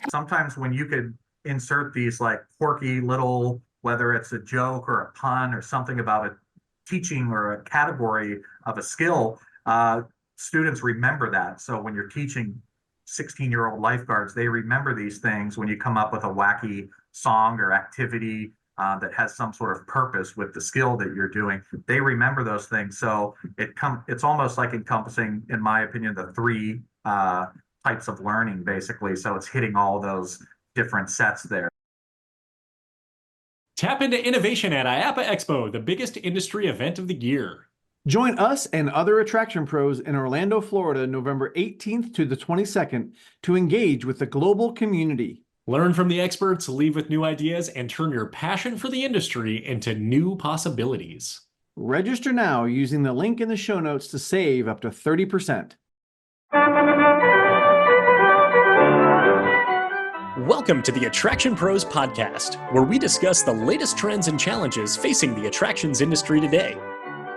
Sometimes when you could insert these like quirky little, whether it's a joke or a pun or something about a teaching or a category of a skill, students remember that. So when you're teaching 16-year-old lifeguards, they remember these things when you come up with a wacky song or activity that has some sort of purpose with the skill that you're doing. They remember those things. So it's almost like encompassing, in my opinion, the three types of learning, basically. So it's hitting all those different sets there. Tap into innovation at IAAPA Expo, the biggest industry event of the year. Join us and other Attraction Pros in Orlando, Florida, November 18th to the 22nd to engage with the global community. Learn from the experts, leave with new ideas, and turn your passion for the industry into new possibilities. Register now using the link in the show notes to save up to 30%. Welcome to the Attraction Pros podcast, where we discuss the latest trends and challenges facing the attractions industry today.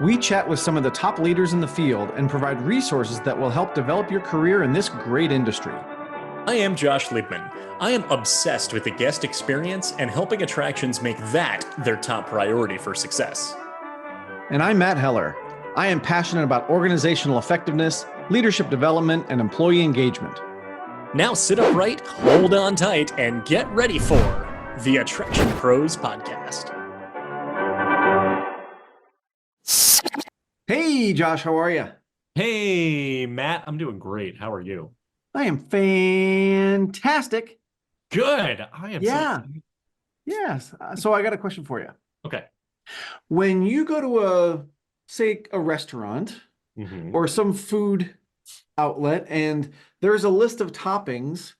We chat with some of the top leaders in the field and provide resources that will help develop your career in this great industry. I am Josh Liebman. I am obsessed with the guest experience and helping attractions make that their top priority for success. And I'm Matt Heller. I am passionate about organizational effectiveness, leadership development, and employee engagement. Now sit upright, hold on tight, and get ready for the Attraction Pros podcast. Hey, Josh, how are you? Hey, Matt, I'm doing great. How are you? I am fantastic. Good. I am. Yeah. So... Yes. So I got a question for you. Okay. When you go to say a restaurant or some food outlet and there's a list of toppings,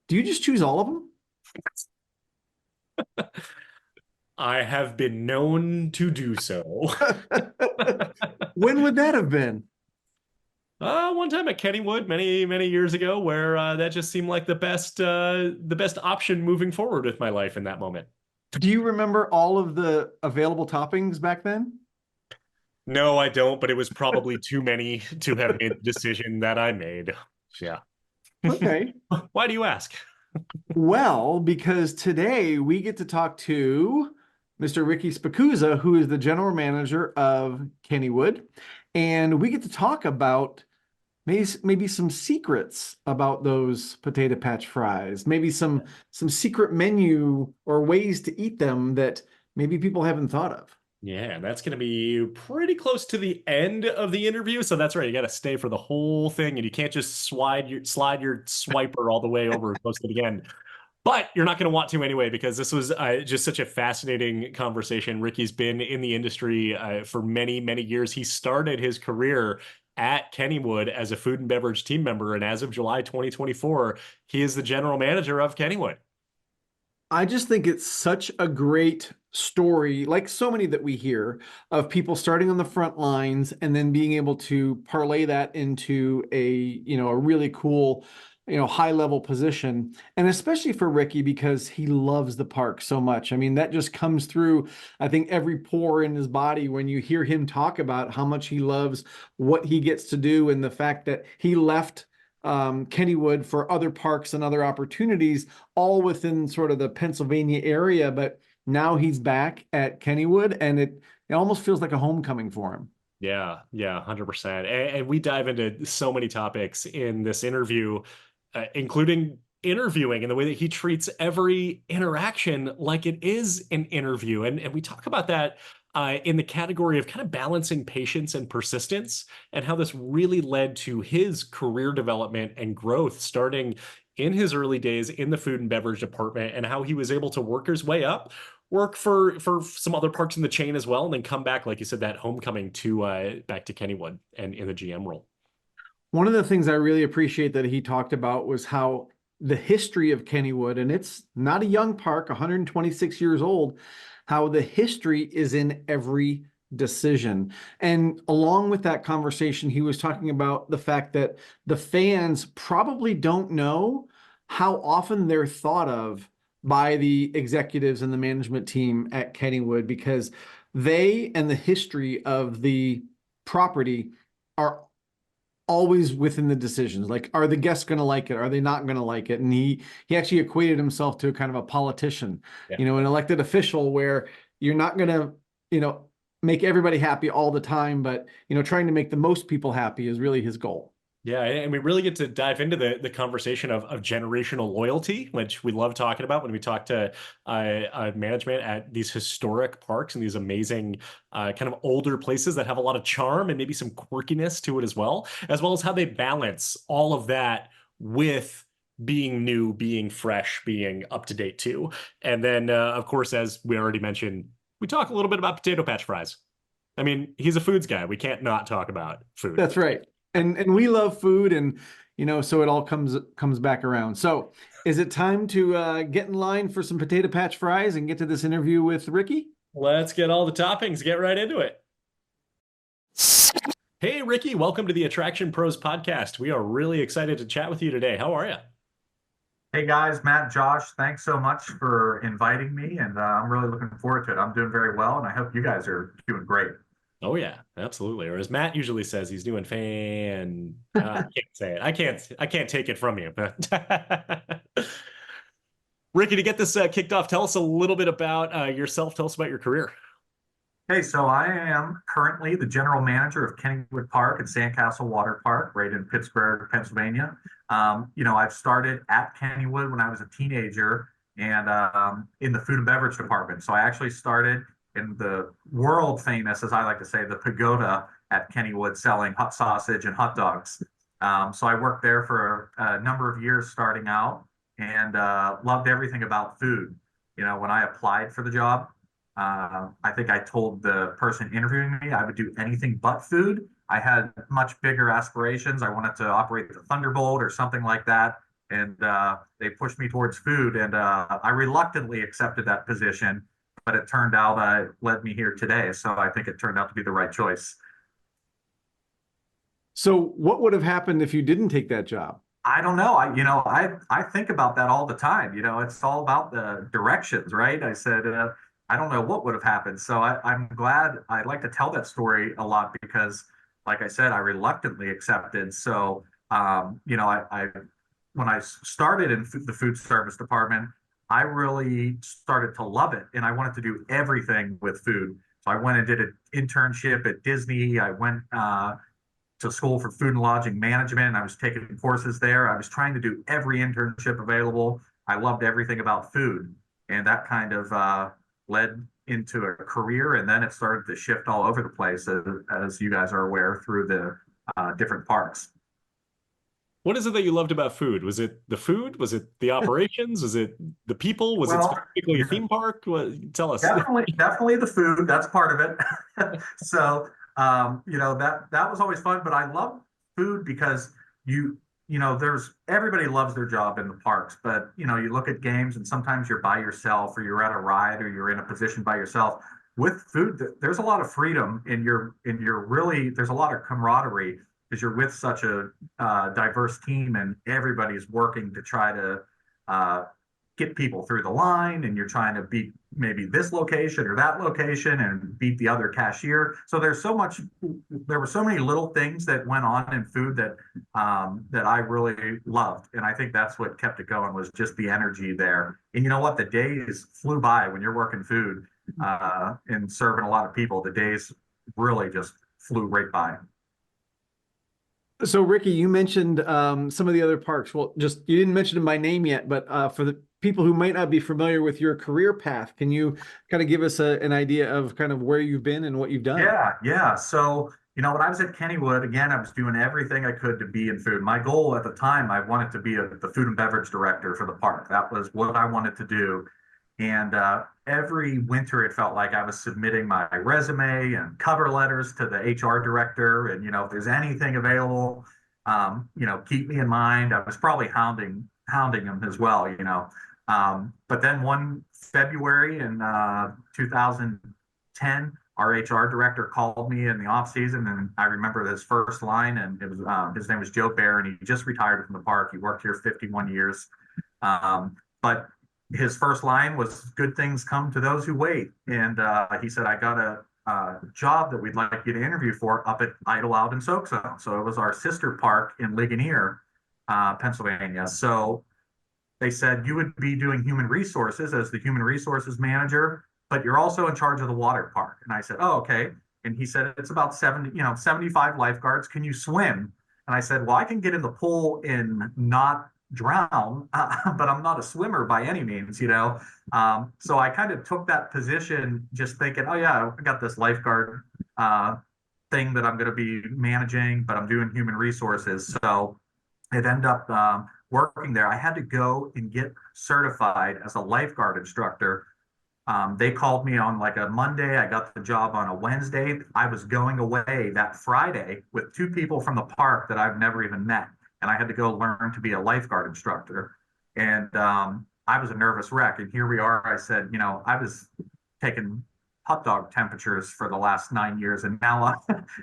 do you just choose all of them? I have been known to do so. When would that have been? One time at Kennywood many years ago, where that just seemed like the best option moving forward with my life in that moment. Do you remember all of the available toppings back then? No, I don't, but it was probably too many to have made the decision that I made. Yeah. Okay. Why do you ask? Well, because today we get to talk to Mr. Ricky Spicuzza, who is the general manager of Kennywood, and we get to talk about maybe some secrets about those potato patch fries, maybe some secret menu or ways to eat them that maybe people haven't thought of. Yeah, that's going to be pretty close to the end of the interview. So that's right. You got to stay for the whole thing, and you can't just slide your swiper all the way over close to the end. But you're not going to want to anyway, because this was just such a fascinating conversation. Ricky's been in the industry for many years. He started his career at Kennywood as a food and beverage team member, and as of July 2024, he is the general manager of Kennywood. I just think it's such a great story, like so many that we hear, of people starting on the front lines and then being able to parlay that into a really cool, high level position. And especially for Ricky, because he loves the park so much. I mean, that just comes through, I think, every pore in his body when you hear him talk about how much he loves what he gets to do, and the fact that he left Kennywood for other parks and other opportunities, all within sort of the Pennsylvania area. But now he's back at Kennywood, and it almost feels like a homecoming for him. Yeah, 100%. And we dive into so many topics in this interview, including interviewing and the way that he treats every interaction like it is an interview. And we talk about that in the category of kind of balancing patience and persistence, and how this really led to his career development and growth starting in his early days in the food and beverage department, and how he was able to work his way up, work for some other parks in the chain as well, and then come back, like you said, that homecoming to back to Kennywood and in the GM role. One of the things I really appreciate that he talked about was how the history of Kennywood, and it's not a young park, 126 years old, how the history is in every decision. And along with that conversation, he was talking about the fact that the fans probably don't know how often they're thought of by the executives and the management team at Kennywood, because they and the history of the property are always within the decisions. Like, are the guests going to like it? Are they not going to like it? And he actually equated himself to a kind of a politician, Yeah. an elected official where you're not going to, make everybody happy all the time, but, trying to make the most people happy is really his goal. Yeah, and we really get to dive into the conversation of generational loyalty, which we love talking about when we talk to management at these historic parks and these amazing kind of older places that have a lot of charm and maybe some quirkiness to it as well as how they balance all of that with being new, being fresh, being up to date too. And then, of course, as we already mentioned, we talk a little bit about potato patch fries. I mean, he's a foods guy. We can't not talk about food. That's right. And we love food, and so it all comes back around. So is it time to get in line for some potato patch fries and get to this interview with Ricky? Let's get all the toppings, get right into it. Hey, Ricky, welcome to the Attraction Pros podcast. We are really excited to chat with you today. How are you? Hey guys, Matt, Josh, thanks so much for inviting me, and I'm really looking forward to it. I'm doing very well, and I hope you guys are doing great. Oh yeah, absolutely. Or as Matt usually says, he's doing I can't say it. I can't take it from you. But Ricky, to get this kicked off, tell us a little bit about yourself. Tell us about your career. Hey, so I am currently the general manager of Kennywood Park and Sandcastle Waterpark right in Pittsburgh, Pennsylvania. I've started at Kennywood when I was a teenager and in the food and beverage department. So I actually started in the world famous, as I like to say, the pagoda at Kennywood, selling hot sausage and hot dogs. So I worked there for a number of years starting out and loved everything about food. When I applied for the job, I think I told the person interviewing me I would do anything but food. I had much bigger aspirations. I wanted to operate the Thunderbolt or something like that. And they pushed me towards food. And I reluctantly accepted that position, but it turned out led me here today. So I think it turned out to be the right choice. So what would have happened if you didn't take that job? I don't know. I think about that all the time. It's all about the directions, right? I said, I don't know what would have happened. So I'm glad. I like to tell that story a lot because, like I said, I reluctantly accepted. So, I when I started in the food service department, I really started to love it, and I wanted to do everything with food. So I went and did an internship at Disney. I went to school for food and lodging management. I was taking courses there. I was trying to do every internship available. I loved everything about food, and that kind of led into a career, and then it started to shift all over the place, as you guys are aware, through the different parks. What is it that you loved about food? Was it the food? Was it the operations? Was it the people? Was it specifically a theme park? Tell us. Definitely the food. That's part of it. So, that was always fun. But I love food because everybody loves their job in the parks. But you look at games and sometimes you're by yourself, or you're at a ride, or you're in a position by yourself. With food, there's a lot of freedom, and there's a lot of camaraderie, because you're with such a diverse team, and everybody's working to try to get people through the line, and you're trying to beat maybe this location or that location and beat the other cashier. So there were so many little things that went on in food that I really loved. And I think that's what kept it going, was just the energy there. And you know what? The days flew by when you're working food and serving a lot of people. The days really just flew right by. So Ricky, you mentioned some of the other parks. Well, you didn't mention them by name yet, but for the people who might not be familiar with your career path, can you kind of give us an idea of kind of where you've been and what you've done? Yeah. So, when I was at Kennywood, again, I was doing everything I could to be in food. My goal at the time, I wanted to be the food and beverage director for the park. That was what I wanted to do. And every winter, it felt like I was submitting my resume and cover letters to the HR director. And, if there's anything available, keep me in mind. I was probably hounding him as well, But then one February in 2010, our HR director called me in the off season, and I remember his first line, and it was his name was Joe Bear, and he just retired from the park. He worked here 51 years, but his first line was, "Good things come to those who wait." And he said, I job that we'd like you to interview for up at Idlewild and Sandcastle. So it was our sister park in Ligonier, Pennsylvania. So they said you would be doing human resources as the human resources manager, but you're also in charge of the water park. And I said, oh, okay. And he said, it's about 75 lifeguards. Can you swim? And I said, well, I can get in the pool and not drown, but I'm not a swimmer by any means, So I kind of took that position just thinking, oh yeah, I got this lifeguard thing that I'm going to be managing, but I'm doing human resources. So it ended up working there. I had to go and get certified as a lifeguard instructor. They called me on like a Monday. I got the job on a Wednesday. I was going away that Friday with two people from the park that I've never even met. And I had to go learn to be a lifeguard instructor. And I was a nervous wreck. And here we are. I said, I was taking hot dog temperatures for the last 9 years. And now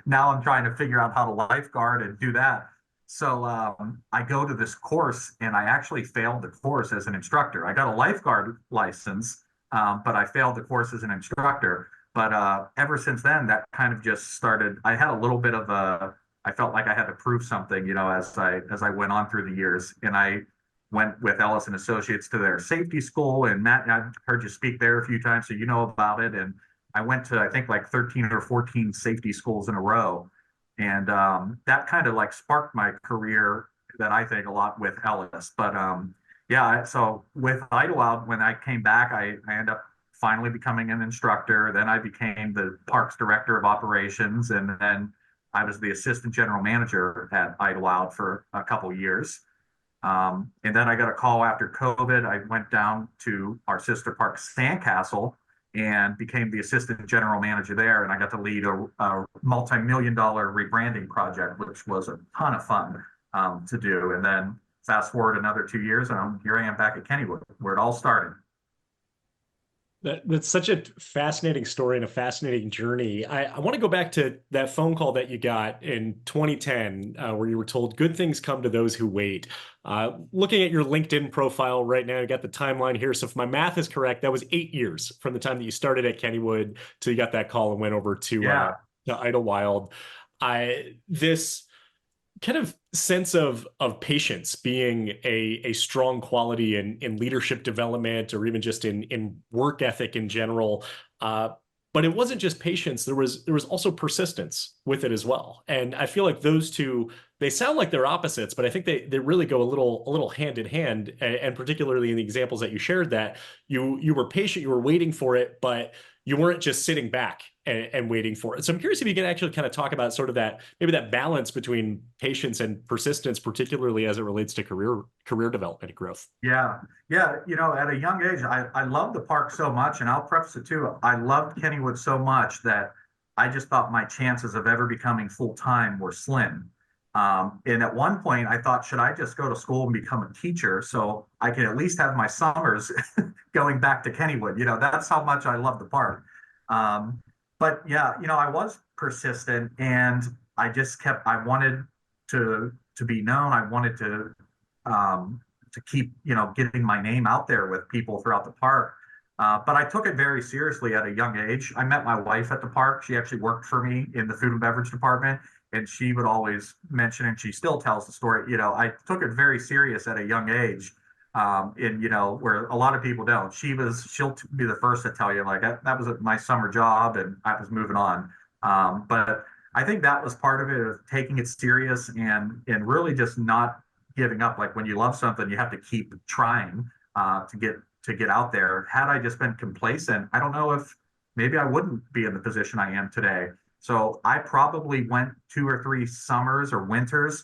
I'm trying to figure out how to lifeguard and do that. So I go to this course and I actually failed the course as an instructor. I got a lifeguard license, but I failed the course as an instructor. But ever since then, that kind of just started. I had a little bit of I felt like I had to prove something, as I went on through the years. And I went with Ellis and Associates to their safety school. And Matt, I heard you speak there a few times, so you know about it. And I went to, I think, like 13 or 14 safety schools in a row. And that kind of like sparked my career that I think a lot with Ellis. But yeah, so with Idlewild, when I came back, I ended up finally becoming an instructor. Then I became the parks director of operations. And then I was the assistant general manager at Idlewild for a couple of years. And then I got a call after COVID. I went down to our sister park, Sandcastle, and became the assistant general manager there. And I got to lead a multi-million-dollar rebranding project, which was a ton of fun to do. And then fast forward another 2 years, and here I am back at Kennywood, where it all started. That's such a fascinating story and a fascinating journey. I want to go back to that phone call that you got in 2010, where you were told good things come to those who wait. Looking at your LinkedIn profile right now, you got the timeline here. So if my math is correct, that was 8 years from the time that you started at Kennywood till you got that call and went over to Idlewild. This kind of sense of patience being a strong quality in leadership development or even just in work ethic in general. But it wasn't just patience. There was also persistence with it as well. And I feel like those two, they sound like they're opposites, but I think they really go a little hand in hand. And particularly in the examples that you shared, that you were patient, you were waiting for it, but you weren't just sitting back and waiting for it. So I'm curious if you can actually kind of talk about sort of that, maybe that balance between patience and persistence, particularly as it relates to career development and growth. Yeah. Yeah. At a young age, I loved the park so much, and I'll preface it too. I loved Kennywood so much that I just thought my chances of ever becoming full-time were slim. And at one point I thought, should I just go to school and become a teacher so I can at least have my summers going back to Kennywood? That's how much I love the park. But yeah, I was persistent, and I just I wanted to be known. I wanted to keep, getting my name out there with people throughout the park. But I took it very seriously at a young age. I met my wife at the park. She actually worked for me in the food and beverage department, and she would always mention, and she still tells the story, I took it very serious at a young age. Where a lot of people don't. She'll be the first to tell you, like, that was my summer job and I was moving on. But I think that was part of it, of taking it serious and really just not giving up. Like, when you love something, you have to keep trying to get out there. Had I just been complacent, I don't know if maybe I wouldn't be in the position I am today. So I probably went 2 or 3 summers or winters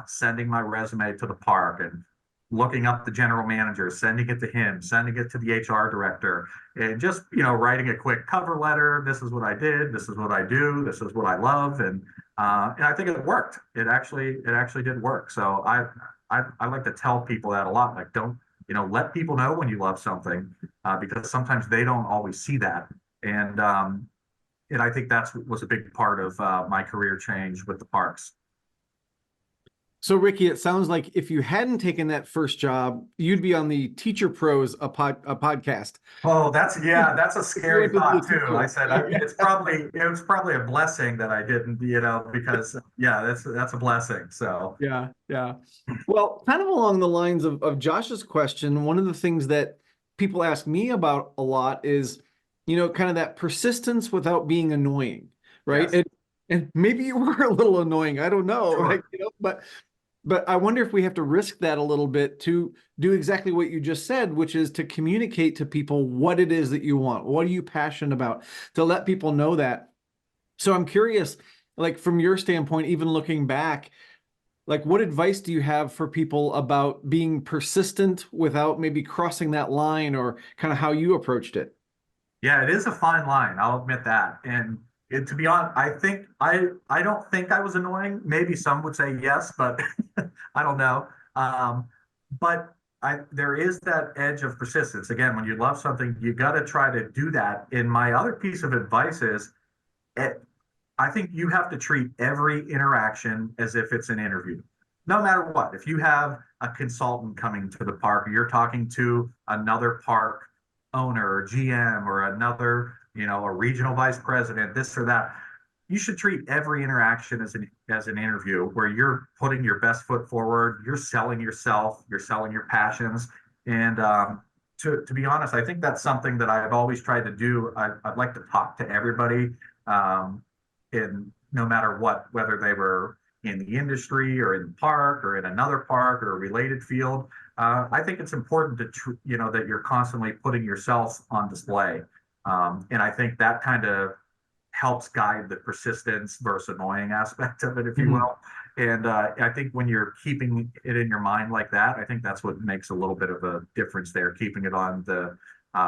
sending my resume to the park and looking up the general manager, sending it to him, sending it to the HR director, and just, writing a quick cover letter. This is what I did. This is what I do. This is what I love. And I think it worked. It actually did work. So I like to tell people that a lot. Like, don't, let people know when you love something, because sometimes they don't always see that. And I think was a big part of my career change with the parks. So Ricky, it sounds like if you hadn't taken that first job, you'd be on the Teacher Pros a podcast. Oh, that's that's a If you scary went to be a thought too. I teacher. said it was probably a blessing that I didn't, because that's a blessing. So Yeah, yeah. Well, kind of along the lines of Josh's question, one of the things that people ask me about a lot is, kind of that persistence without being annoying, right? yes, And maybe you were a little annoying. I don't know, like, sure. but I wonder if we have to risk that a little bit to do exactly what you just said, which is to communicate to people what it is that you want. What are you passionate about? To let people know that. So I'm curious, like from your standpoint, even looking back, like what advice do you have for people about being persistent without maybe crossing that line, or kind of how you approached it? Yeah, it is a fine line. I'll admit that. And to be honest, I don't think I was annoying. Maybe some would say yes, but I don't know. But there is that edge of persistence. Again, when you love something, you got to try to do that. And my other piece of advice is, eh, I think you have to treat every interaction as if it's an interview, no matter what. If you have a consultant coming to the park, or you're talking to another park owner or GM or another, a regional vice president, this or that, you should treat every interaction as an interview where you're putting your best foot forward, you're selling yourself, you're selling your passions. And to be honest, I think that's something that I've always tried to do. I'd like to talk to everybody. Um, in no matter what, whether they were in the industry or in the park or in another park or a related field. I think it's important that you're constantly putting yourself on display. And I think that kind of helps guide the persistence versus annoying aspect of it, if you Mhm. will. And I think when you're keeping it in your mind like that, I think that's what makes a little bit of a difference there, keeping it on the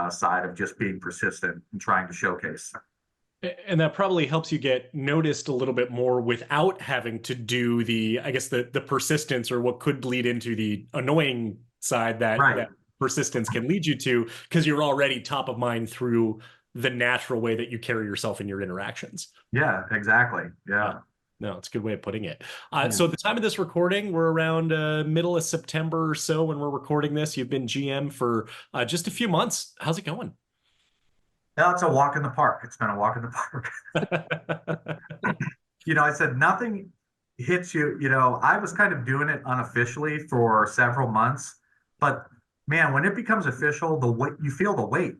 side of just being persistent and trying to showcase. And that probably helps you get noticed a little bit more without having to do I guess the persistence, or what could bleed into the annoying side Right. that persistence can lead you to, because you're already top of mind through the natural way that you carry yourself in your interactions. Yeah, exactly. Yeah. Yeah. No, it's a good way of putting it. Yeah. So at the time of this recording, we're around middle of September or so when we're recording this. You've been GM for just a few months. How's it going? Now it's a walk in the park. It's been a walk in the park. I said nothing hits you. I was kind of doing it unofficially for several months, but man, when it becomes official, the weight you feel the weight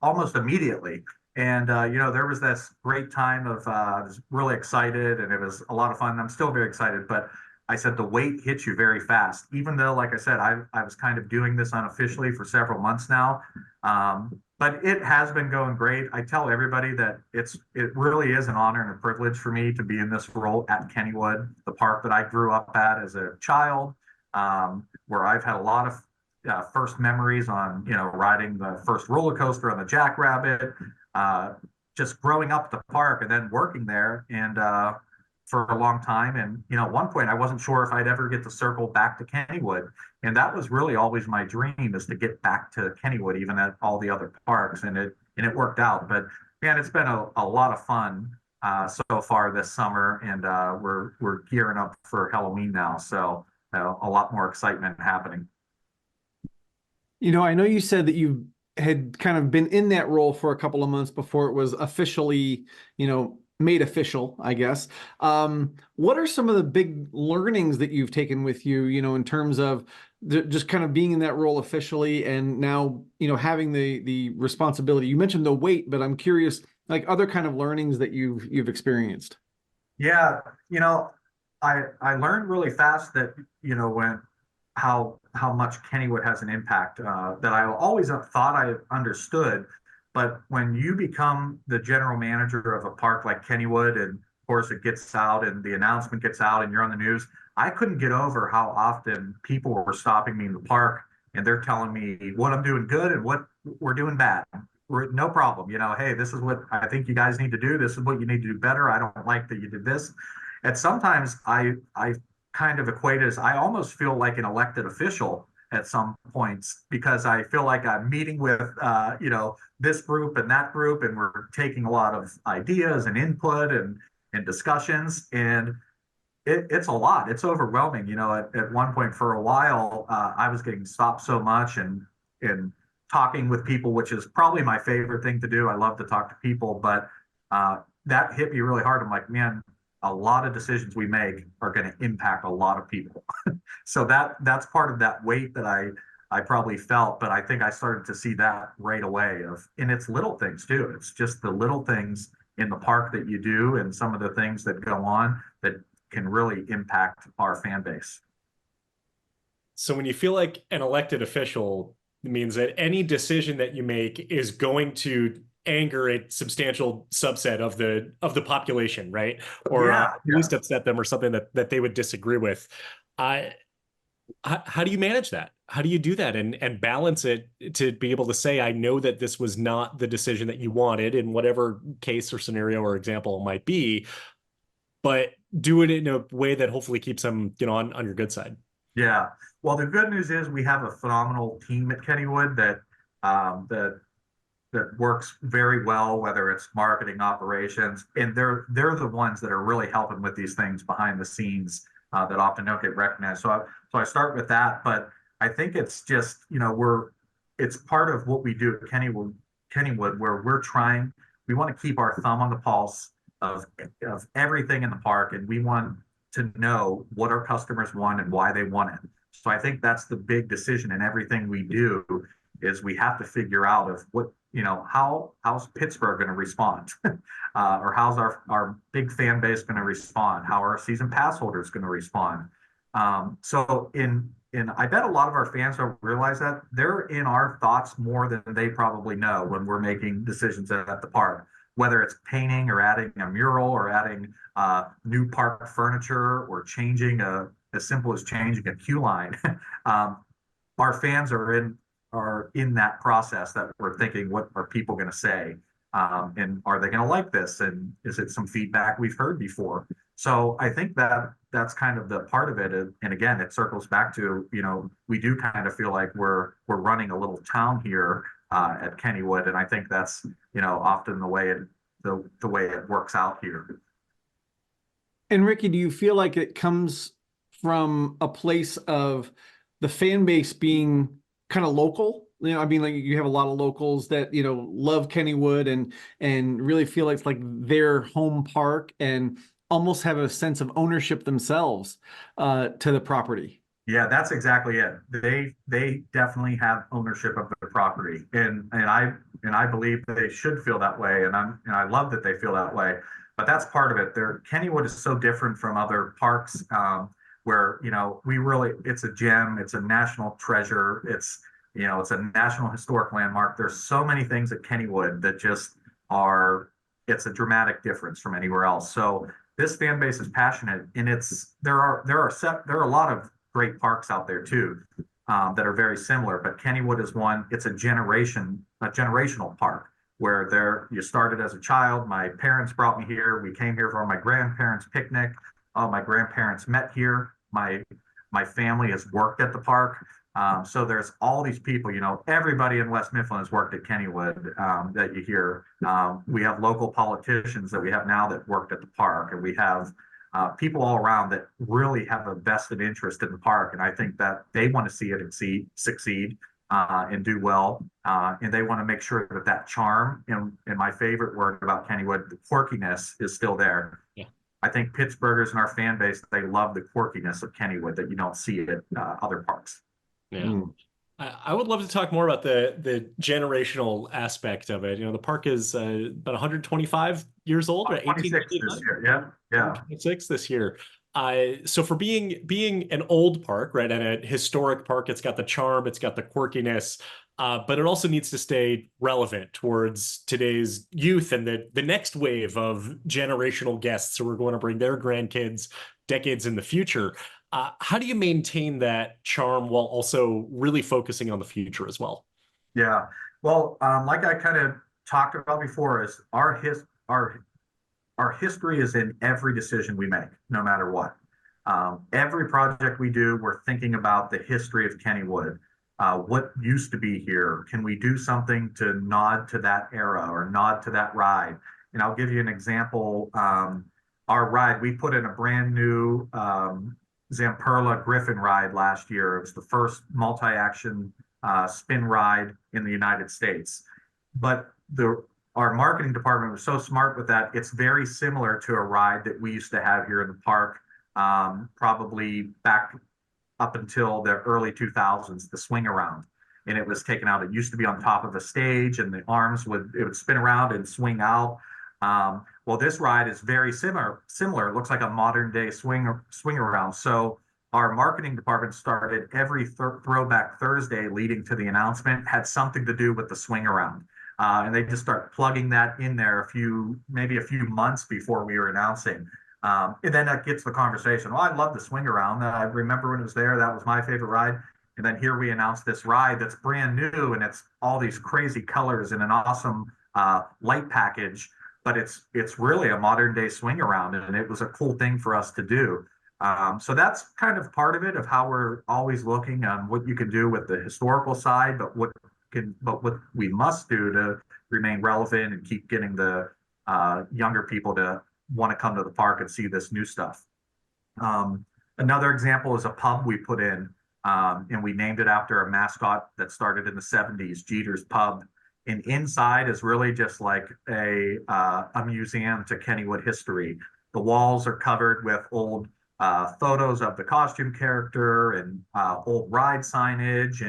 almost immediately. And there was this great time of I was really excited, and it was a lot of fun. I'm still very excited, but I said the weight hits you very fast. Even though, like I said, I was kind of doing this unofficially for several months now, but it has been going great. I tell everybody that it really is an honor and a privilege for me to be in this role at Kennywood, the park that I grew up at as a child, where I've had a lot of first memories on, riding the first roller coaster on the Jackrabbit, just growing up at the park and then working there and for a long time. And, at one point I wasn't sure if I'd ever get to circle back to Kennywood. And that was really always my dream, is to get back to Kennywood, even at all the other parks. And it worked out. But man, it's been a lot of fun so far this summer. And we're gearing up for Halloween now. So a lot more excitement happening. I know you said that you had kind of been in that role for a couple of months before it was officially, made official, I guess. What are some of the big learnings that you've taken with you, in terms of just kind of being in that role officially, and now, having the responsibility? You mentioned the weight, but I'm curious, like other kind of learnings that you've experienced. Yeah, I learned really fast that when how much Kennywood has an impact that I always thought I understood, but when you become the general manager of a park like Kennywood, and of course it gets out and the announcement gets out and you're on the news, I couldn't get over how often people were stopping me in the park and they're telling me what I'm doing good and what we're doing bad. No problem. Hey, this is what I think you guys need to do. This is what you need to do better. I don't like that you did this. And sometimes I kind of equate as I almost feel like an elected official at some points, because I feel like I'm meeting with this group and that group, and we're taking a lot of ideas and input and discussions. And it's a lot. It's overwhelming. At one point for a while, I was getting stopped so much and talking with people, which is probably my favorite thing to do. I love to talk to people, but that hit me really hard. I'm like, man, a lot of decisions we make are going to impact a lot of people. So that's part of that weight that I probably felt, but I think I started to see that right away and it's little things too. It's just the little things in the park that you do and some of the things that go on that can really impact our fan base. So when you feel like an elected official, it means that any decision that you make is going to anger a substantial subset of the population, right? Or Yeah, at least upset them or something that they would disagree with. How do you manage that? How do you do that and balance it to be able to say, I know that this was not the decision that you wanted in whatever case or scenario or example it might be, but do it in a way that hopefully keeps them, on your good side. yeah. Well, the good news is we have a phenomenal team at Kennywood that works very well, whether it's marketing, operations, and they're the ones that are really helping with these things behind the scenes that often don't get recognized. So I start with that, but I think it's just it's part of what we do at Kennywood, where we want to keep our thumb on the pulse of everything in the park, and we want to know what our customers want and why they want it. So I think that's the big decision in everything we do is we have to figure out of what how's Pittsburgh going to respond, or how's our big fan base going to respond? How are our season pass holders going to respond? So I bet a lot of our fans don't realize that they're in our thoughts more than they probably know when we're making decisions at the park, whether it's painting or adding a mural or adding new park furniture or changing as simple as changing a queue line. Our fans are in that process that we're thinking, what are people going to say? And are they going to like this? And is it some feedback we've heard before? So I think that's kind of the part of it. And again, it circles back to, we do kind of feel like we're running a little town here at Kennywood. And I think that's, often the way it works out here. And Ricky, do you feel like it comes from a place of the fan base being kind of local? I mean, like you have a lot of locals that, love Kennywood and really feel like it's like their home park and almost have a sense of ownership themselves to the property. Yeah, that's exactly it. They definitely have ownership of the property, and I believe they should feel that way, and I love that they feel that way. But that's part of it. Kennywood is so different from other parks, where it's a gem, it's a national treasure, it's a national historic landmark. There's so many things at Kennywood that just it's a dramatic difference from anywhere else. So this fan base is passionate, and there are a lot of great parks out there too, that are very similar. But Kennywood is one. It's a generational park where you started as a child. My parents brought me here. We came here for my grandparents' picnic. My grandparents met here. My family has worked at the park. So there's all these people, everybody in West Mifflin has worked at Kennywood, that you hear. We have local politicians that we have now that worked at the park, and we have people all around that really have a vested interest in the park. And I think that they want to see it succeed and do well. And they want to make sure that charm, and my favorite word about Kennywood, the quirkiness, is still there. Yeah. I think Pittsburghers and our fan base, they love the quirkiness of Kennywood that you don't see at other parks. Yeah. I would love to talk more about the generational aspect of it. The park is about 125 years old, right? 26 this year. Yeah. 26 this year. So for being an old park, right, and a historic park, it's got the charm, it's got the quirkiness, but it also needs to stay relevant towards today's youth and the next wave of generational guests who are going to bring their grandkids decades in the future. How do you maintain that charm while also really focusing on the future as well? Yeah. Well, like I kind of talked about before, is our history is in every decision we make, no matter what. Every project we do, we're thinking about the history of Kennywood. What used to be here? Can we do something to nod to that era or nod to that ride? And I'll give you an example. our ride, we put in a brand new Zamperla Griffin ride last year. It was the first multi-action spin ride in the United States. But our marketing department was so smart with that. It's very similar to a ride that we used to have here in the park, probably back up until the early 2000s, the swing around. And it was taken out. It used to be on top of a stage, and the arms would spin around and swing out. Well, this ride is very similar. It looks like a modern day swing around. So our marketing department started every Throwback Thursday leading to the announcement had something to do with the swing around. And they just start plugging that in there maybe a few months before we were announcing. And then that gets the conversation. Well, I love the swing around. I remember when it was there. That was my favorite ride. And then here we announced this ride that's brand new, and it's all these crazy colors and an awesome light package. But it's really a modern day swing around, and it was a cool thing for us to do. So that's kind of part of it, of how we're always looking on what you can do with the historical side, but what we must do to remain relevant and keep getting the younger people to want to come to the park and see this new stuff. Another example is a pub we put in, and we named it after a mascot that started in the 70s, Jeter's Pub. And inside is really just like a museum to Kennywood history. The walls are covered with old photos of the costume character and old ride signage,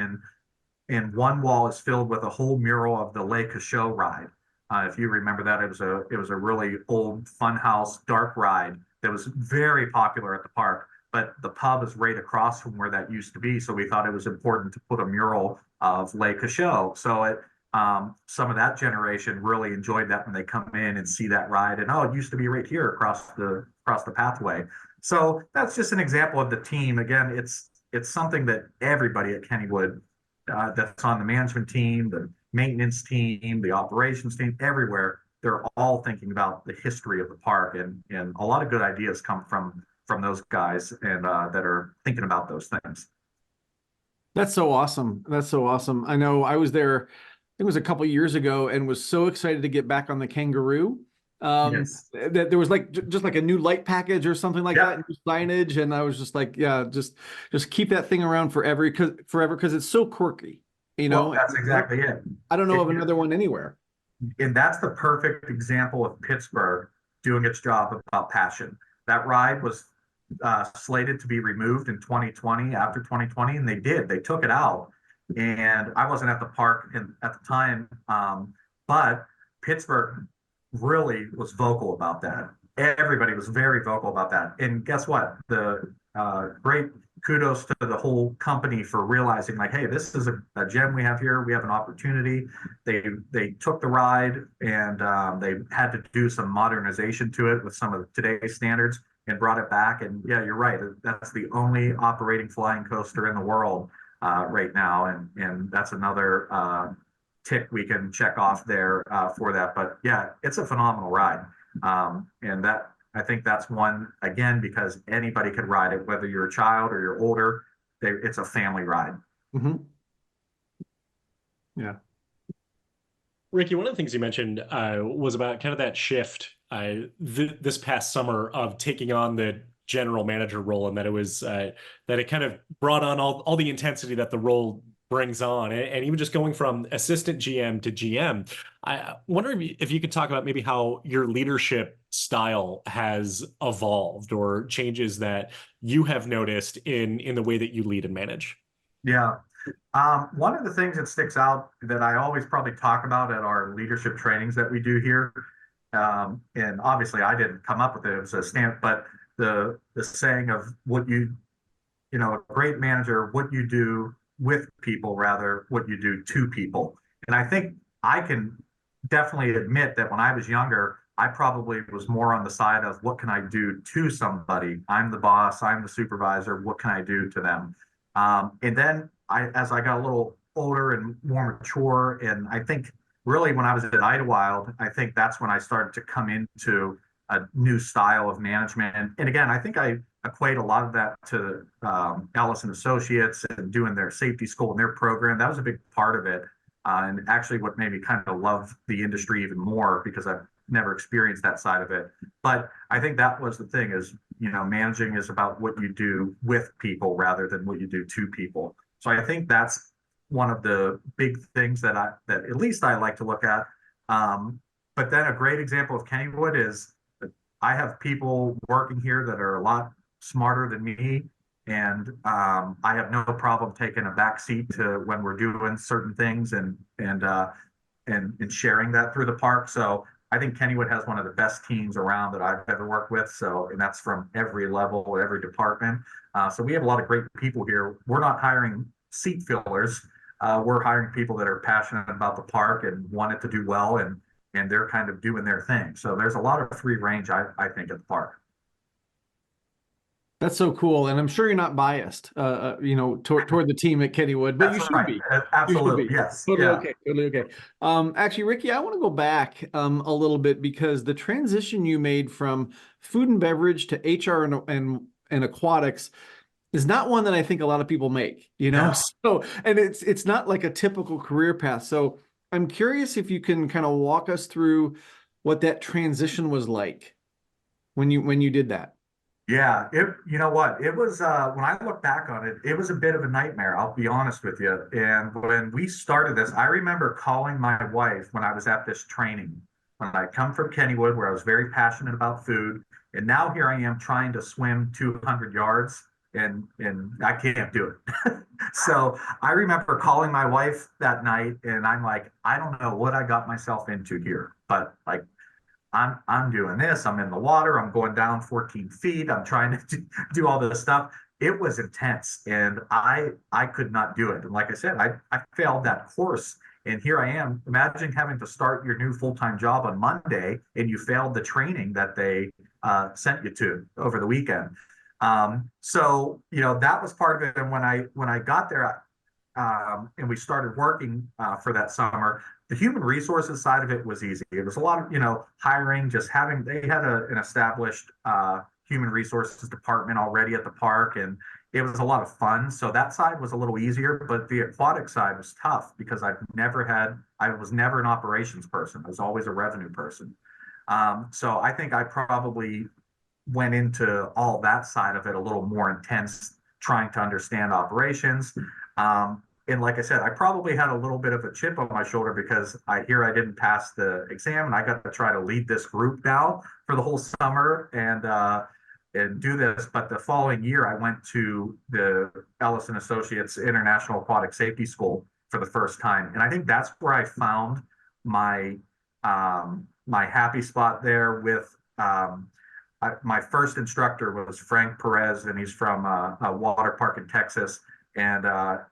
and one wall is filled with a whole mural of the Les Cachot ride. If you remember that, it was a really old funhouse dark ride that was very popular at the park. But the pub is right across from where that used to be, so we thought it was important to put a mural of Les Cachot. So some of that generation really enjoyed that when they come in and see that ride, and it used to be right here across the pathway. So that's just an example of the team. Again, it's something that everybody at Kennywood, that's on the management team, the maintenance team, the operations team, everywhere, they're all thinking about the history of the park, and a lot of good ideas come from those guys and that are thinking about those things. That's so awesome. That's so awesome. I know I was there, it was a couple years ago, and was so excited to get back on the Kangaroo. Yes. That there was just like a new light package or something like Yeah. that, new signage, and I was just like, yeah, just keep that thing around forever because it's so quirky. Well, that's exactly it. I don't know of another one anywhere. And that's the perfect example of Pittsburgh doing its job about passion. That ride was slated to be removed in 2020, after 2020, and they did. They took it out. And I wasn't at the park at the time, but Pittsburgh really was vocal about that. Everybody was very vocal about that. And guess what? The great kudos to the whole company for realizing, like, hey, this is a gem we have here. We have an opportunity. They took the ride, and they had to do some modernization to it with some of today's standards and brought it back. And yeah, you're right. That's the only operating flying coaster in the world right now, and that's another tick we can check off there for that. But yeah, it's a phenomenal ride, and that, I think that's one, again, because anybody could ride it, whether you're a child or you're older. It's a family ride. Mm-hmm. Yeah. Ricky, one of the things you mentioned was about kind of that shift this past summer of taking on the general manager role, and that it was that it kind of brought on all the intensity that the role brings on, and even just going from assistant GM to GM. I wonder if you could talk about maybe how your leadership style has evolved, or changes that you have noticed in the way that you lead and manage. Yeah. One of the things that sticks out that I always probably talk about at our leadership trainings that we do here, and obviously I didn't come up with it, it was a stamp, but the saying of a great manager, what you do with people, rather what you do to people. And I think I can definitely admit that when I was younger, I probably was more on the side of what can I do to somebody? I'm the boss, I'm the supervisor, what can I do to them? And then as I got a little older and more mature, and I think really when I was at Idlewild, I think that's when I started to come into a new style of management. And again, I think I equate a lot of that to Ellis and Associates and doing their safety school and their program. That was a big part of it. And actually what made me kind of love the industry even more, because I've never experienced that side of it. But I think that was the thing is, managing is about what you do with people rather than what you do to people. So I think that's one of the big things that at least I like to look at. But then a great example of Kennywood is I have people working here that are a lot smarter than me, and I have no problem taking a back seat to when we're doing certain things and sharing that through the park. So I think Kennywood has one of the best teams around that I've ever worked with. So, and that's from every level, every department. So we have a lot of great people here. We're not hiring seat fillers. We're hiring people that are passionate about the park and want it to do well, and they're kind of doing their thing. So there's a lot of free range, I think, at the park. That's so cool, and I'm sure you're not biased, toward the team at Kennywood, but you should be. Absolutely, You should be. yes. Totally Yeah. okay. Totally okay. Actually, Ricky, I want to go back a little bit because the transition you made from food and beverage to HR and aquatics is not one that I think a lot of people make. Yeah. So, and it's not like a typical career path. So I'm curious if you can kind of walk us through what that transition was like when you did that. Yeah, you know what? It was when I look back on it, it was a bit of a nightmare, I'll be honest with you. And when we started this, I remember calling my wife when I was at this training. When I come from Kennywood, where I was very passionate about food, and now here I am trying to swim 200 yards, and I can't do it. So I remember calling my wife that night, and I'm like, I don't know what I got myself into here, but like I'm doing this. I'm in the water. I'm going down 14 feet. I'm trying to do all this stuff. It was intense, and I could not do it. And like I said, I failed that course, and here I am. Imagine having to start your new full-time job on Monday, and you failed the training that they sent you to over the weekend. So that was part of it. And when I got there, and we started working for that summer. The human resources side of it was easy. It was a lot of, hiring, just having, they had an established human resources department already at the park, and it was a lot of fun. So that side was a little easier, but the aquatic side was tough because I was never an operations person. I was always a revenue person. So I think I probably went into all that side of it a little more intense, trying to understand operations. And like I said, I probably had a little bit of a chip on my shoulder because I didn't pass the exam, and I got to try to lead this group now for the whole summer and do this. But the following year, I went to the Ellis and Associates International Aquatic Safety School for the first time, and I think that's where I found my my happy spot there. With my first instructor was Frank Perez, and he's from a water park in Texas. And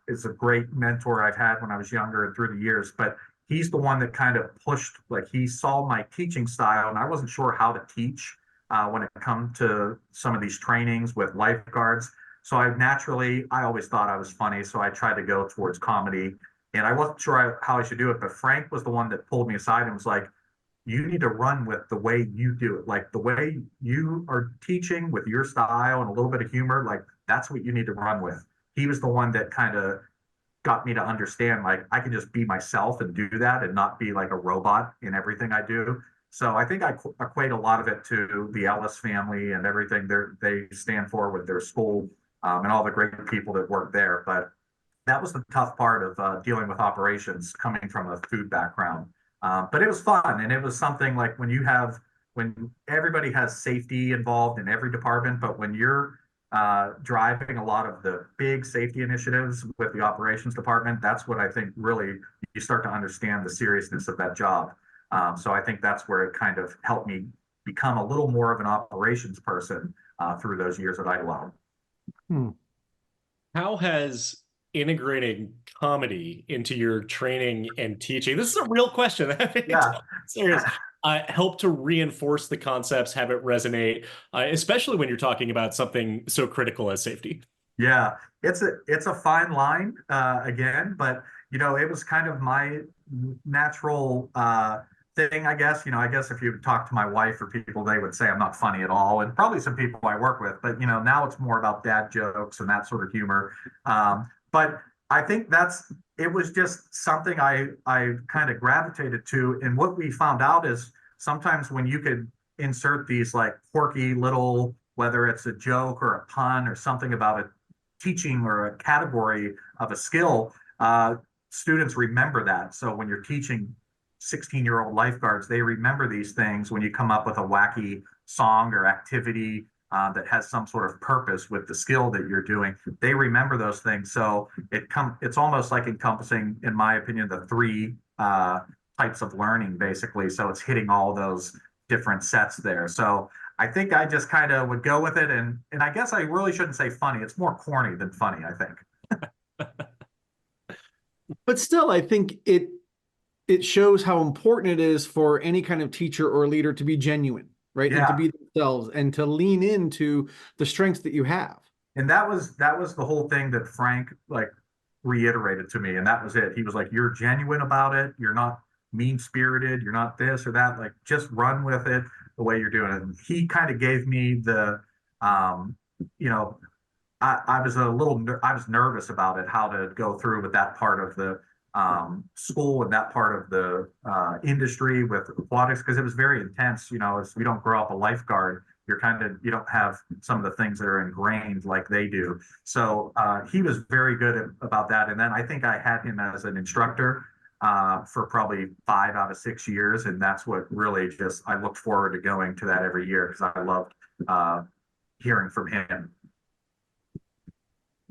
is a great mentor I've had when I was younger and through the years. But he's the one that kind of pushed, like he saw my teaching style, and I wasn't sure how to teach when it come to some of these trainings with lifeguards. So I always thought I was funny, so I tried to go towards comedy, and I wasn't sure how I should do it. But Frank was the one that pulled me aside and was like, you need to run with the way you do it, like the way you are teaching with your style and a little bit of humor, like that's what you need to run with. He was the one that kind of got me to understand, like, I can just be myself and do that and not be like a robot in everything I do. So I think I equate a lot of it to the Ellis family and everything they stand for with their school, and all the great people that work there. But that was the tough part of dealing with operations coming from a food background. But it was fun, and it was something like when everybody has safety involved in every department, but when you're driving a lot of the big safety initiatives with the operations department, that's what I think really you start to understand the seriousness of that job. So I think that's where it kind of helped me become a little more of an operations person through those years at Idlewild. How has integrating comedy into your training and teaching? This is a real question. Yeah. Serious. Help to reinforce the concepts, have it resonate, especially when you're talking about something so critical as safety. Yeah, it's a fine line again, but it was kind of my natural thing, I guess. I guess if you talk to my wife or people, they would say I'm not funny at all, and probably some people I work with. But now it's more about dad jokes and that sort of humor. But I think it was just something I kind of gravitated to. And what we found out is sometimes when you could insert these like quirky little, whether it's a joke or a pun or something about a teaching or a category of a skill, students remember that. So when you're teaching 16-year-old lifeguards, they remember these things when you come up with a wacky song or activity that has some sort of purpose with the skill that you're doing. They remember those things. So it's almost like encompassing, in my opinion, the three types of learning, basically. So it's hitting all those different sets there. So I think I just kind of would go with it. And I guess I really shouldn't say funny. It's more corny than funny, I think. But still, I think it shows how important it is for any kind of teacher or leader to be genuine, right? Yeah. And to be themselves and to lean into the strengths that you have. And that was the whole thing that Frank like reiterated to me. And that was it. He was like, you're genuine about it. You're not mean spirited. You're not this or that. Like, just run with it the way you're doing it. And he kind of gave me the, you know, I was I was nervous about it, how to go through with that part of the school and that part of the industry with aquatics, because it was very intense. You know, if you don't grow up a lifeguard, you don't have some of the things that are ingrained like they do. So he was very good about that. And then I think I had him as an instructor for probably 5 out of 6 years. And that's what really I looked forward to going to that every year, because I loved hearing from him.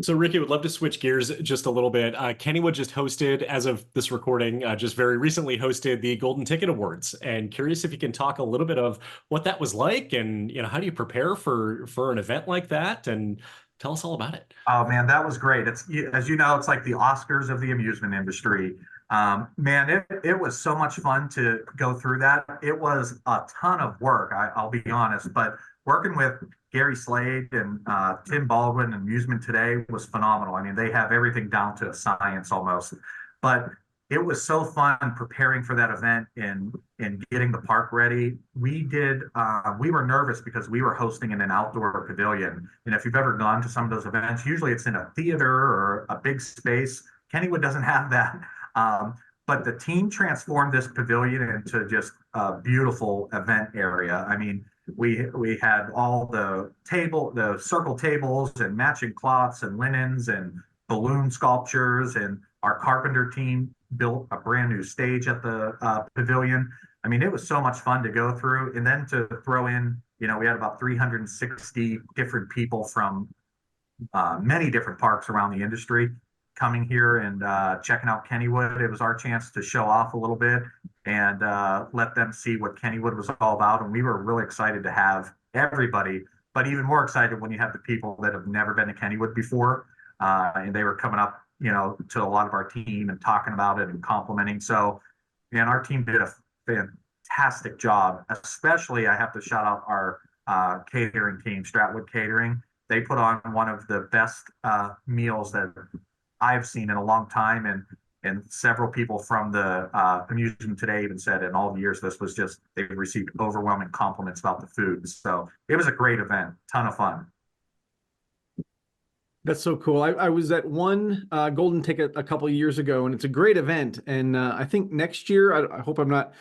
So Ricky, would love to switch gears just a little bit. Kennywood just hosted, as of this recording, just very recently hosted the Golden Ticket Awards, and curious if you can talk a little bit of what that was like, and how do you prepare for an event like that, and tell us all about it. Oh man, that was great. It's, as you know, it's like the Oscars of the amusement industry. Man, it was so much fun to go through that. It was a ton of work, I'll be honest, but working with Gary Slade and Tim Baldwin and Amusement Today was phenomenal. I mean, they have everything down to a science almost. But it was so fun preparing for that event and getting the park ready. We were nervous because we were hosting in an outdoor pavilion. And if you've ever gone to some of those events, usually it's in a theater or a big space. Kennywood doesn't have that. But the team transformed this pavilion into just a beautiful event area. I mean, we had all the circle tables and matching cloths and linens and balloon sculptures, and our carpenter team built a brand new stage at the pavilion. I mean, it was so much fun to go through, and then to throw in, we had about 360 different people from many different parks around the industry coming here and checking out Kennywood. It was our chance to show off a little bit and let them see what Kennywood was all about. And we were really excited to have everybody, but even more excited when you have the people that have never been to Kennywood before. And they were coming up, to a lot of our team and talking about it and complimenting. So, man, our team did a fantastic job. Especially, I have to shout out our catering team, Stratwood Catering. They put on one of the best meals that I've seen in a long time, and several people from the Amusement Today even said in all the years they've received overwhelming compliments about the food. So it was a great event, ton of fun. That's so cool. I was at one Golden Ticket a couple of years ago, and it's a great event. And I think next year, I hope I'm not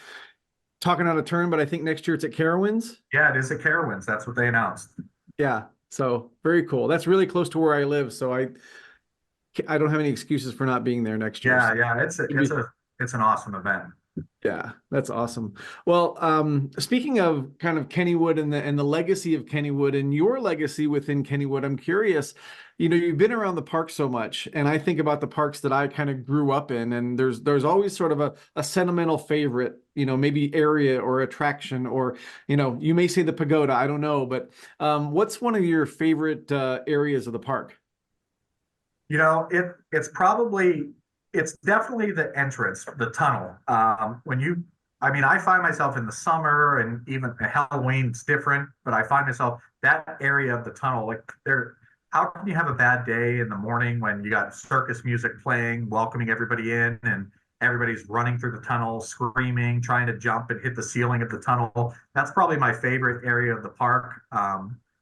talking out of turn, but I think next year it's at Carowinds. Yeah, it is at Carowinds. That's what they announced. Yeah, so very cool. That's really close to where I live, so I don't have any excuses for not being there next year. Yeah, it's an awesome event. Yeah, that's awesome. Well, speaking of kind of Kennywood and the legacy of Kennywood and your legacy within Kennywood, I'm curious, you've been around the park so much, and I think about the parks that I kind of grew up in, and there's always sort of a sentimental favorite, maybe area or attraction, or, you may say the pagoda, I don't know, but what's one of your favorite areas of the park? It's definitely the entrance, the tunnel. I find myself in the summer and even Halloween, it's different, but I find myself that area of the tunnel, like how can you have a bad day in the morning when you got circus music playing, welcoming everybody in, and everybody's running through the tunnel, screaming, trying to jump and hit the ceiling of the tunnel. That's probably my favorite area of the park.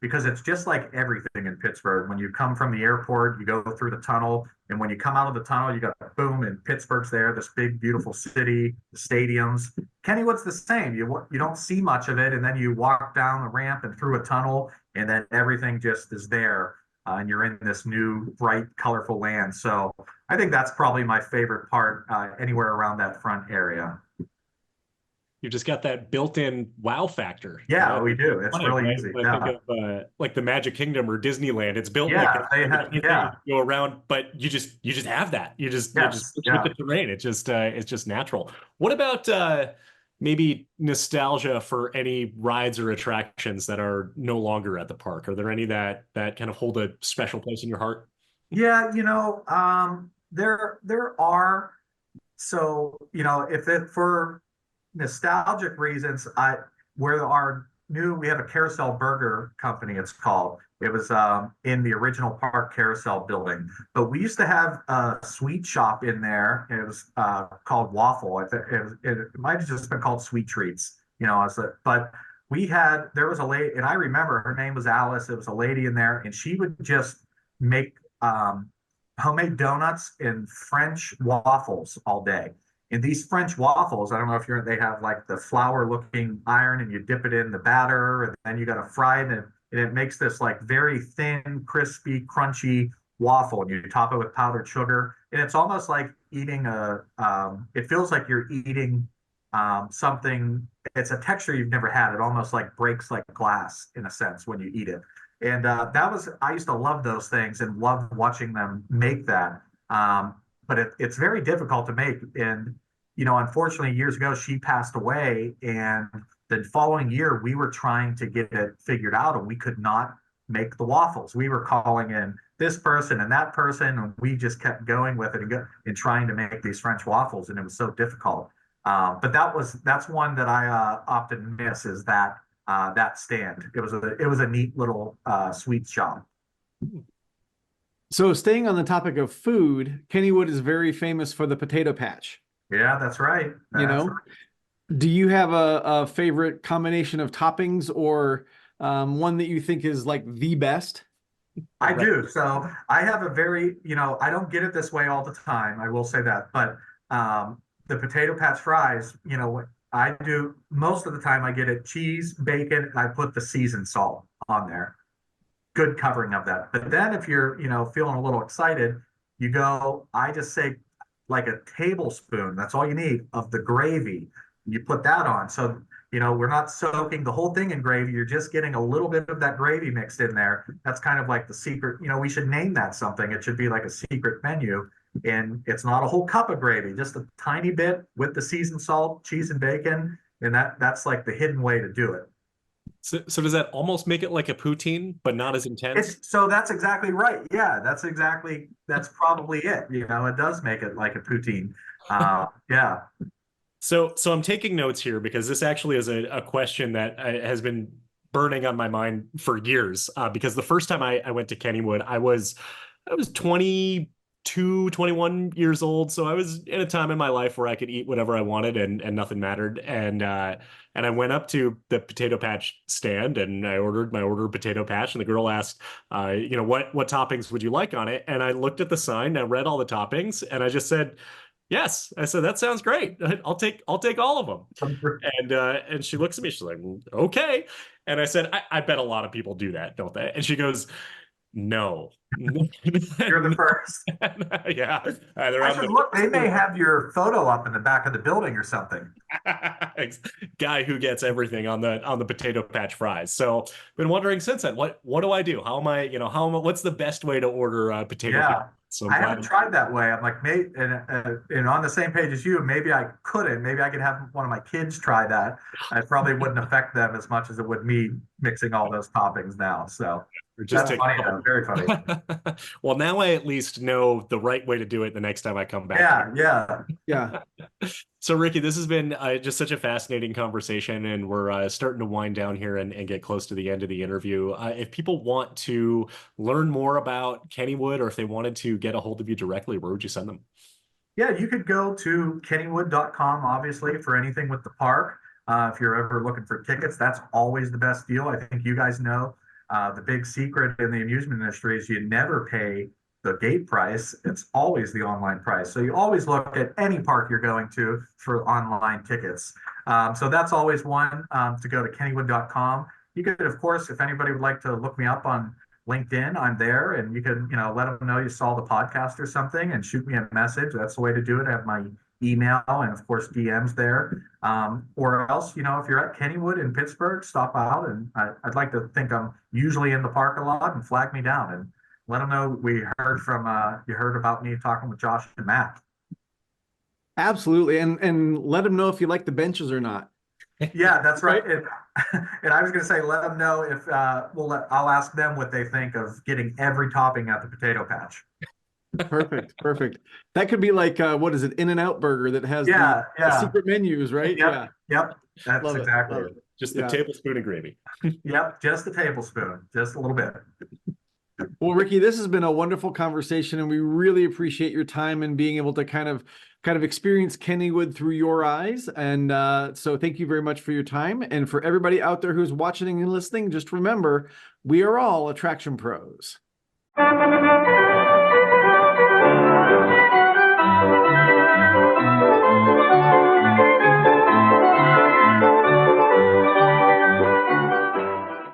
because it's just like everything in Pittsburgh. When you come from the airport, you go through the tunnel, and when you come out of the tunnel, you got boom, and Pittsburgh's there, this big, beautiful city, the stadiums. Kennywood's the same. You don't see much of it, and then you walk down the ramp and through a tunnel, and then everything just is there, and you're in this new, bright, colorful land. So I think that's probably my favorite part, anywhere around that front area. You just got that built-in wow factor. Yeah, we do. It's Funny, really right? easy. When I think of like the Magic Kingdom or Disneyland, it's built like Yeah, they have. Yeah. go around, but you just have that. You just Yes, with yeah. the terrain. It's just natural. What about maybe nostalgia for any rides or attractions that are no longer at the park? Are there any that kind of hold a special place in your heart? Yeah, there are. So, if it for nostalgic reasons, where our we have a Carousel Burger Company, it's called. It was in the original Park Carousel building, but we used to have a sweet shop in there. It was called Waffle. It might have just been called Sweet Treats, but there was a lady, and I remember her name was Alice. It was a lady in there, and she would just make homemade donuts and French waffles all day. And these French waffles, I don't know if they have like the flour looking iron, and you dip it in the batter, and then you got to fry it, and it makes this like very thin, crispy, crunchy waffle, and you top it with powdered sugar. And it's almost like eating it feels like you're eating something. It's a texture you've never had. It almost like breaks like glass in a sense when you eat it. And I used to love those things and love watching them make that. But it's very difficult to make. And, unfortunately, years ago, she passed away. And the following year, we were trying to get it figured out, and we could not make the waffles. We were calling in this person and that person, and we just kept going with it and trying to make these French waffles. And it was so difficult. But that's one that I often miss, is that stand. It was a neat little sweet shop. So staying on the topic of food, Kennywood is very famous for the potato patch. Yeah, that's right. Do you have a favorite combination of toppings, or one that you think is like the best? I do. So I have a very, I don't get it this way all the time. I will say that, but the potato patch fries, what I do most of the time, I get it cheese, bacon, and I put the seasoned salt on there. Good covering of that. But then if you're, feeling a little excited, I just say like a tablespoon, that's all you need, of the gravy. You put that on. So, we're not soaking the whole thing in gravy. You're just getting a little bit of that gravy mixed in there. That's kind of like the secret, we should name that something. It should be like a secret menu. And it's not a whole cup of gravy, just a tiny bit with the seasoned salt, cheese, and bacon. And that's like the hidden way to do it. So does that almost make it like a poutine, but not as intense? So that's exactly right. Yeah, that's probably it. It does make it like a poutine. Yeah. So I'm taking notes here, because this actually is a question that has been burning on my mind for years. Because the first time I went to Kennywood, I was 22, 21 years old. So I was in a time in my life where I could eat whatever I wanted, and nothing mattered. And I went up to the potato patch stand, and I ordered my order of potato patch, and the girl asked, what toppings would you like on it? And I looked at the sign, I read all the toppings, and I just said, yes. I said, that sounds great. I'll take all of them. And she looks at me, she's like, okay. And I said, I bet a lot of people do that, don't they? And she goes, no. You're the first. Yeah. Look, they may have your photo up in the back of the building or something. Guy who gets everything on the potato patch fries. So been wondering since then, what do I do? How am I, what's the best way to order potato patch? So I haven't tried that way. I'm like, maybe, and on the same page as you, maybe I couldn't. Maybe I could have one of my kids try that. It probably wouldn't affect them as much as it would me mixing all those toppings now. So that's funny, though. Very funny. Well, now I at least know the right way to do it the next time I come back. Yeah. So Ricky, this has been just such a fascinating conversation, and we're starting to wind down here and get close to the end of the interview. If people want to learn more about Kennywood, or if they wanted to get a hold of you directly, where would you send them? Yeah, you could go to kennywood.com, obviously, for anything with the park. If you're ever looking for tickets, that's always the best deal. I think you guys know. The big secret in the amusement industry is you never pay the gate price. It's always the online price. So you always look at any park you're going to for online tickets. So that's always one, to go to kennywood.com. You could, of course, if anybody would like to look me up on LinkedIn, I'm there, and you can, let them know you saw the podcast or something and shoot me a message. That's the way to do it. I have my email and, of course, DMs there. Or else, if you're at Kennywood in Pittsburgh, stop out, and I'd like to think I'm usually in the park a lot, and flag me down and let them know we heard from, you heard about me talking with Josh and Matt. Absolutely. And let them know if you like the benches or not. Yeah, that's right. And I was going to say, let them know if I'll ask them what they think of getting every topping at the potato patch. Perfect. Perfect. That could be like, what is it? In-N-Out Burger that has the secret menus, right? Yep. Yep. That's Love it. exactly Love it. it. Just the tablespoon of gravy. Yep. Just a tablespoon, just a little bit. Well, Ricky, this has been a wonderful conversation, and we really appreciate your time and being able to kind of experience Kennywood through your eyes. And so thank you very much for your time. And for everybody out there who's watching and listening, just remember, we are all attraction pros.